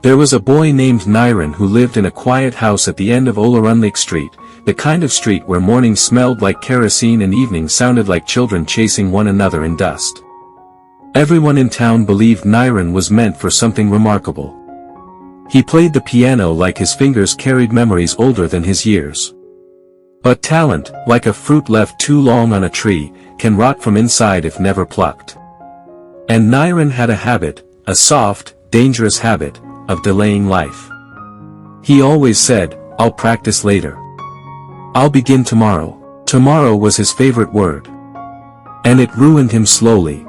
There was a boy named Niran who lived in a quiet house at the end of Olarunlik Street, the kind of street where mornings smelled like kerosene and evenings sounded like children chasing one another in dust. Everyone in town believed Niran was meant for something remarkable. He played the piano like his fingers carried memories older than his years. But talent, like a fruit left too long on a tree, can rot from inside if never plucked. And Niran had a habit, a soft, dangerous habit, of delaying life. He always said, "I'll practice later. I'll begin tomorrow." Tomorrow was his favorite word. And it ruined him slowly.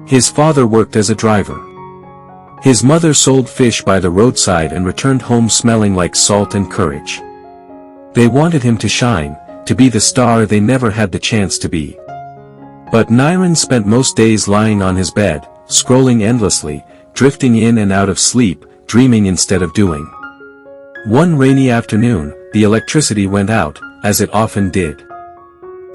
His father worked as a driver. His mother sold fish by the roadside and returned home smelling like salt and courage. They wanted him to shine, to be the star they never had the chance to be. But Niran spent most days lying on his bed, scrolling endlessly, drifting in and out of sleep, dreaming instead of doing. One rainy afternoon, the electricity went out, as it often did.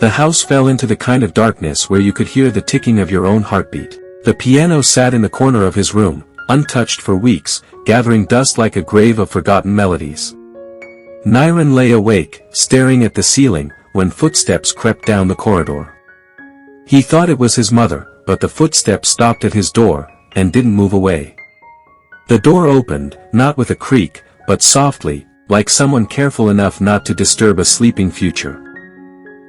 The house fell into the kind of darkness where you could hear the ticking of your own heartbeat. The piano sat in the corner of his room, untouched for weeks, gathering dust like a grave of forgotten melodies. Niran lay awake, staring at the ceiling, when footsteps crept down the corridor. He thought it was his mother, but the footsteps stopped at his door, and didn't move away. The door opened, not with a creak, but softly, like someone careful enough not to disturb a sleeping future.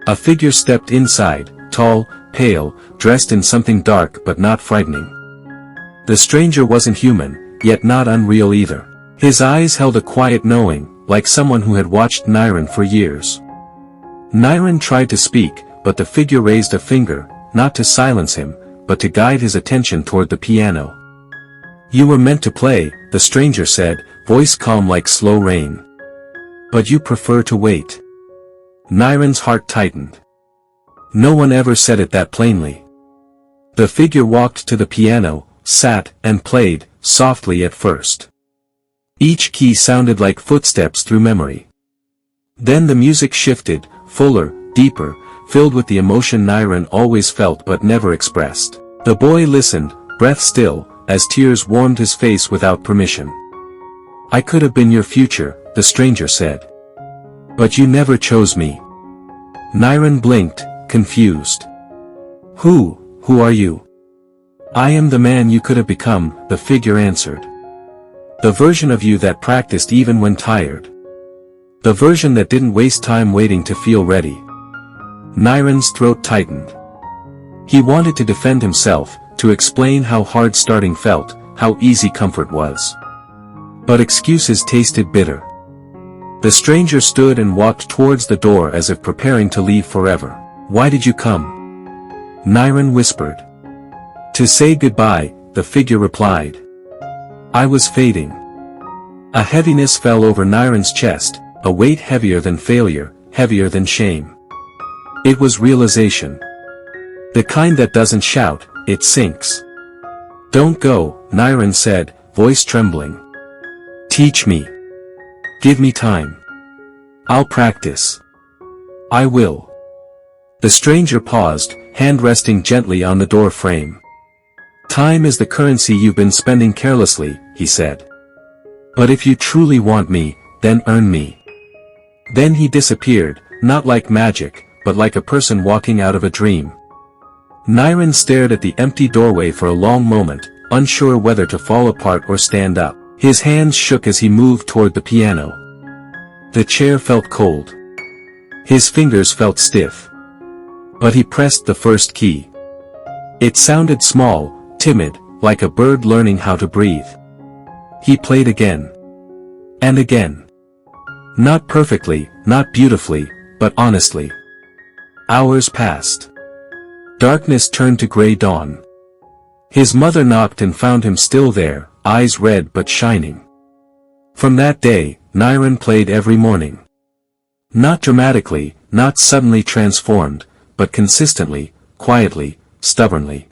A figure stepped inside, tall, pale, dressed in something dark but not frightening. The stranger wasn't human, yet not unreal either. His eyes held a quiet knowing, like someone who had watched Niran for years. Niran tried to speak, but the figure raised a finger, not to silence him, but to guide his attention toward the piano. "You were meant to play," the stranger said, voice calm like slow rain. "But you prefer to wait." Niran's heart tightened. No one ever said it that plainly. The figure walked to the piano, sat, and played, softly at first. Each key sounded like footsteps through memory. Then the music shifted, fuller, deeper, filled with the emotion Niran always felt but never expressed. The boy listened, breath still, as tears warmed his face without permission. "I could have been your future," the stranger said. "But you never chose me." Niran blinked, confused. Who are you?" "I am the man you could have become," the figure answered. "The version of you that practiced even when tired. The version that didn't waste time waiting to feel ready." Niran's throat tightened. He wanted to defend himself, to explain how hard starting felt, how easy comfort was. But excuses tasted bitter. The stranger stood and walked towards the door as if preparing to leave forever. "Why did you come?" Niran whispered. "To say goodbye," the figure replied. "I was fading." A heaviness fell over Niran's chest, a weight heavier than failure, heavier than shame. It was realization. The kind that doesn't shout, it sinks. "Don't go," Niran said, voice trembling. "Teach me. Give me time. I'll practice. I will." The stranger paused, hand resting gently on the door frame. "Time is the currency you've been spending carelessly," he said. "But if you truly want me, then earn me." Then he disappeared, not like magic, but like a person walking out of a dream. Niran stared at the empty doorway for a long moment, unsure whether to fall apart or stand up. His hands shook as he moved toward the piano. The chair felt cold. His fingers felt stiff. But he pressed the first key. It sounded small, timid, like a bird learning how to breathe. He played again. And again. Not perfectly, not beautifully, but honestly. Hours passed. Darkness turned to gray dawn. His mother knocked and found him still there, eyes red but shining. From that day, Niran played every morning. Not dramatically, not suddenly transformed, but consistently, quietly, stubbornly.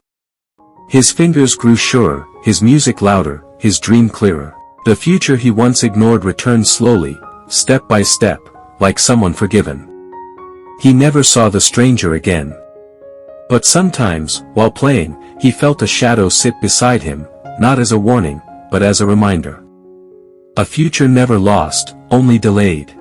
His fingers grew surer, his music louder, his dream clearer. The future he once ignored returned slowly, step by step, like someone forgiven. He never saw the stranger again. But sometimes, while playing, he felt a shadow sit beside him, not as a warning, but as a reminder. A future never lost, only delayed.